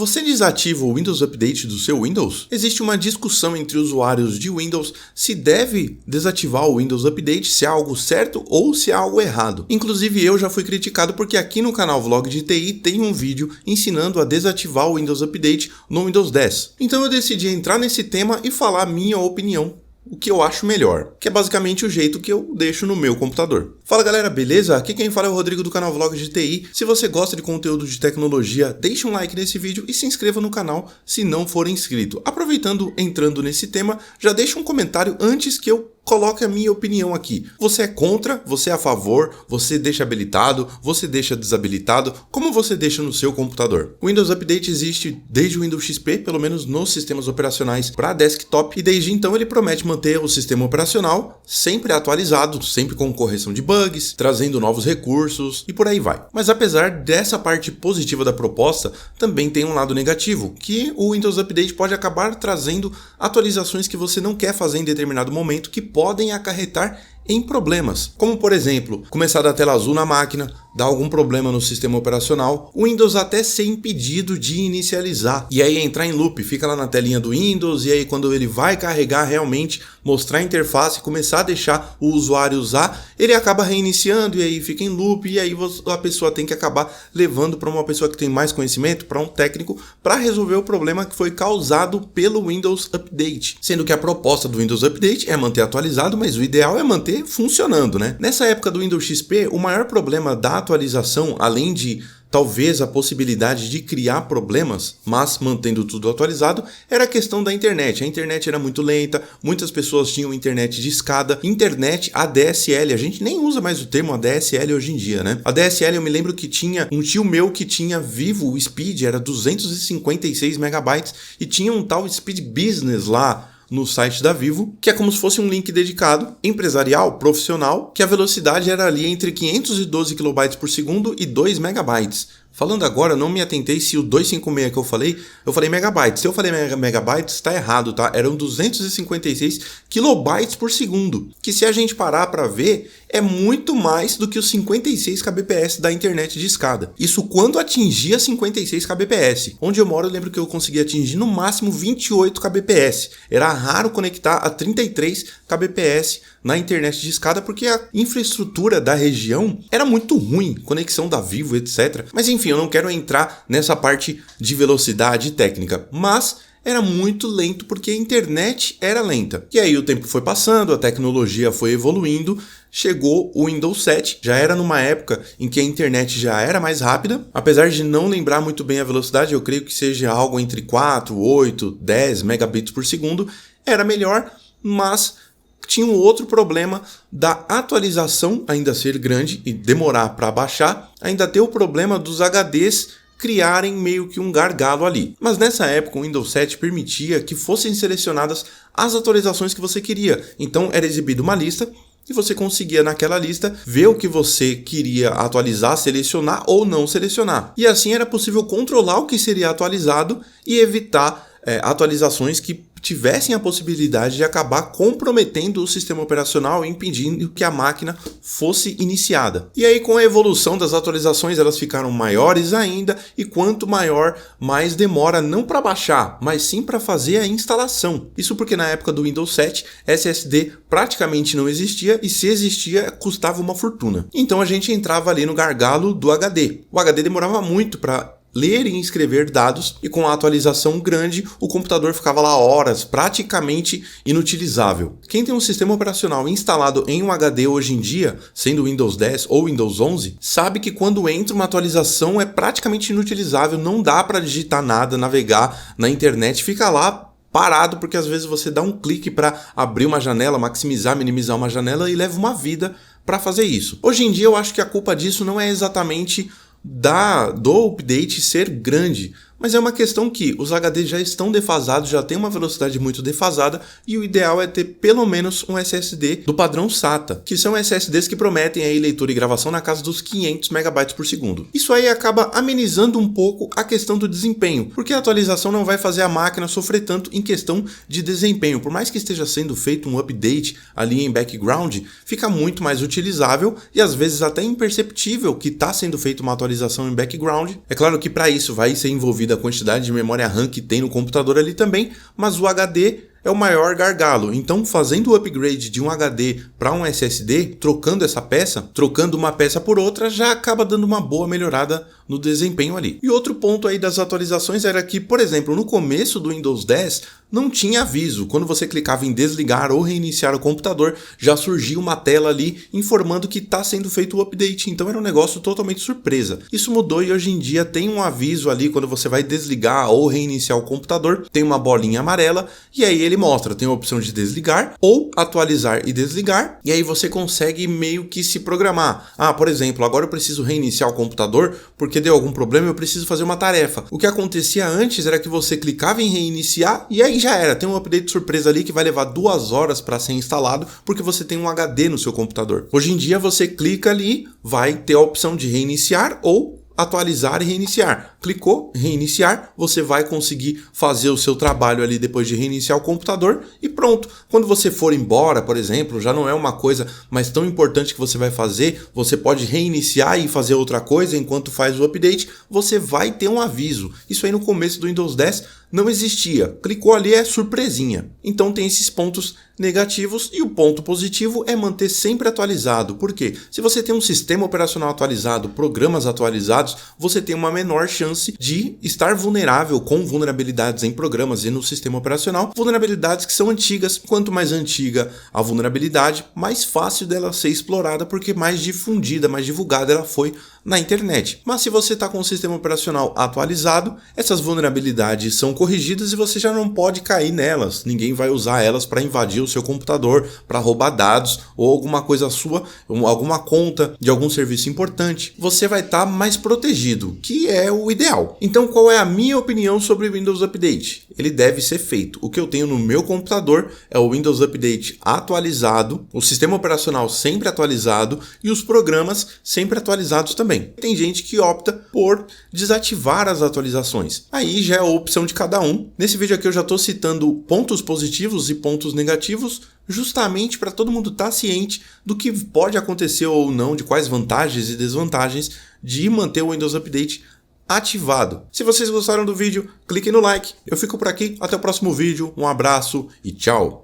Você desativa o Windows Update do seu Windows? Existe uma discussão entre usuários de Windows se deve desativar o Windows Update, se é algo certo ou se é algo errado. Inclusive eu já fui criticado porque aqui no canal Vlog de TI tem um vídeo ensinando a desativar o Windows Update no Windows 10. Então eu decidi entrar nesse tema e falar a minha opinião, o que eu acho melhor, que é basicamente o jeito que eu deixo no meu computador. Fala galera, beleza? Aqui quem fala é o Rodrigo do canal Vlog de TI. Se você gosta de conteúdo de tecnologia, deixa um like nesse vídeo e se inscreva no canal se não for inscrito. Aproveitando, entrando nesse tema, já deixa um comentário antes que eu coloque a minha opinião aqui. Você é contra? Você é a favor? Você deixa habilitado? Você deixa desabilitado? Como você deixa no seu computador? O Windows Update existe desde o Windows XP, pelo menos nos sistemas operacionais para desktop, e desde então ele promete manter o sistema operacional sempre atualizado, sempre com correção de bugs, trazendo novos recursos e por aí vai. Mas apesar dessa parte positiva da proposta, também tem um lado negativo, que o Windows Update pode acabar trazendo atualizações que você não quer fazer em determinado momento, que podem acarretar em problemas, como por exemplo, começar a dar tela azul na máquina, dar algum problema no sistema operacional, o Windows até ser impedido de inicializar, e aí entrar em loop, fica lá na telinha do Windows, e aí quando ele vai carregar realmente, mostrar a interface, começar a deixar o usuário usar, ele acaba reiniciando, e aí fica em loop, e aí a pessoa tem que acabar levando para uma pessoa que tem mais conhecimento, para um técnico, para resolver o problema que foi causado pelo Windows Update, sendo que a proposta do Windows Update é manter atualizado, mas o ideal é manter funcionando, né? Nessa época do Windows XP, o maior problema da atualização, além de talvez a possibilidade de criar problemas, mas mantendo tudo atualizado, era a questão da internet. A internet era muito lenta, muitas pessoas tinham internet de escada, internet ADSL, a gente nem usa mais o termo ADSL hoje em dia, né? ADSL eu me lembro que tinha um tio meu que tinha Vivo, o Speed era 256 megabytes e tinha um tal Speed Business lá no site da Vivo, que é como se fosse um link dedicado, empresarial, profissional, que a velocidade era ali entre 512 kB por segundo e 2 megabytes. Falando agora, eu não me atentei se o 256 que eu falei megabytes. Se eu falei megabytes, está errado, tá? Eram 256 kilobytes por segundo, que se a gente parar para ver, é muito mais do que os 56 kbps da internet de escada. Isso quando atingia 56 kbps. Onde eu moro, eu lembro que eu conseguia atingir no máximo 28 kbps. Era raro conectar a 33 kbps na internet de escada porque a infraestrutura da região era muito ruim, conexão da Vivo, etc. Mas enfim, eu não quero entrar nessa parte de velocidade técnica, mas era muito lento porque a internet era lenta. E aí o tempo foi passando, a tecnologia foi evoluindo, chegou o Windows 7, já era numa época em que a internet já era mais rápida, apesar de não lembrar muito bem a velocidade, eu creio que seja algo entre 4, 8, 10 megabits por segundo, era melhor, mas tinha um outro problema da atualização ainda ser grande e demorar para baixar, ainda ter o problema dos HDs criarem meio que um gargalo ali. Mas nessa época o Windows 7 permitia que fossem selecionadas as atualizações que você queria. Então era exibida uma lista e você conseguia naquela lista ver o que você queria atualizar, selecionar ou não selecionar. E assim era possível controlar o que seria atualizado e evitar atualizações que tivessem a possibilidade de acabar comprometendo o sistema operacional e impedindo que a máquina fosse iniciada. E aí com a evolução das atualizações elas ficaram maiores ainda e quanto maior, mais demora não para baixar, mas sim para fazer a instalação. Isso porque na época do Windows 7 SSD praticamente não existia e se existia custava uma fortuna. Então a gente entrava ali no gargalo do HD. O HD demorava muito para ler e escrever dados e com a atualização grande o computador ficava lá horas, praticamente inutilizável. Quem tem um sistema operacional instalado em um HD hoje em dia, sendo Windows 10 ou Windows 11, sabe que quando entra uma atualização é praticamente inutilizável, não dá para digitar nada, navegar na internet, fica lá parado porque às vezes você dá um clique para abrir uma janela, maximizar, minimizar uma janela e leva uma vida para fazer isso. Hoje em dia eu acho que a culpa disso não é exatamente do update ser grande, mas é uma questão que os HDs já estão defasados, já tem uma velocidade muito defasada e o ideal é ter pelo menos um SSD do padrão SATA, que são SSDs que prometem aí leitura e gravação na casa dos 500 megabytes por segundo. Isso aí acaba amenizando um pouco a questão do desempenho, porque a atualização não vai fazer a máquina sofrer tanto em questão de desempenho. Por mais que esteja sendo feito um update ali em background, fica muito mais utilizável e às vezes até imperceptível que está sendo feita uma atualização em background. É claro que para isso vai ser envolvido devido à quantidade de memória RAM que tem no computador ali também, mas o HD é o maior gargalo. Então, fazendo o upgrade de um HD para um SSD, trocando essa peça, trocando uma peça por outra, já acaba dando uma boa melhorada no desempenho ali. E outro ponto aí das atualizações era que, por exemplo, no começo do Windows 10, não tinha aviso. Quando você clicava em desligar ou reiniciar o computador, já surgia uma tela ali informando que está sendo feito o update. Então era um negócio totalmente surpresa. Isso mudou e hoje em dia tem um aviso ali quando você vai desligar ou reiniciar o computador, tem uma bolinha amarela e aí ele mostra, tem a opção de desligar ou atualizar e desligar, e aí você consegue meio que se programar. Por exemplo, agora eu preciso reiniciar o computador porque deu algum problema, eu preciso fazer uma tarefa. O que acontecia antes era que você clicava em reiniciar e aí já era, tem um update surpresa ali que vai levar 2 horas para ser instalado porque você tem um HD no seu computador. Hoje em dia você clica ali, vai ter a opção de reiniciar ou atualizar e reiniciar. Clicou, reiniciar, você vai conseguir fazer o seu trabalho ali depois de reiniciar o computador e pronto. Quando você for embora, por exemplo, já não é uma coisa mais tão importante que você vai fazer, você pode reiniciar e fazer outra coisa enquanto faz o update, você vai ter um aviso. Isso aí no começo do Windows 10 não existia. Clicou ali, é surpresinha. Então tem esses pontos negativos e o ponto positivo é manter sempre atualizado. Por quê? Se você tem um sistema operacional atualizado, programas atualizados, você tem uma menor chance de estar vulnerável com vulnerabilidades em programas e no sistema operacional, vulnerabilidades que são antigas. Quanto mais antiga a vulnerabilidade, mais fácil dela ser explorada porque mais difundida, mais divulgada ela foi na internet. Mas se você está com o sistema operacional atualizado, essas vulnerabilidades são corrigidas e você já não pode cair nelas. Ninguém vai usar elas para invadir o seu computador, para roubar dados ou alguma coisa sua, alguma conta de algum serviço importante. Você vai estar mais protegido, que é o ideal. Então, qual é a minha opinião sobre o Windows Update? Ele deve ser feito. O que eu tenho no meu computador é o Windows Update atualizado, o sistema operacional sempre atualizado e os programas sempre atualizados também. Tem gente que opta por desativar as atualizações. Aí já é a opção de cada um. Nesse vídeo aqui eu já estou citando pontos positivos e pontos negativos, justamente para todo mundo estar ciente do que pode acontecer ou não, de quais vantagens e desvantagens de manter o Windows Update ativado. Se vocês gostaram do vídeo, clique no like. Eu fico por aqui, até o próximo vídeo, um abraço e tchau!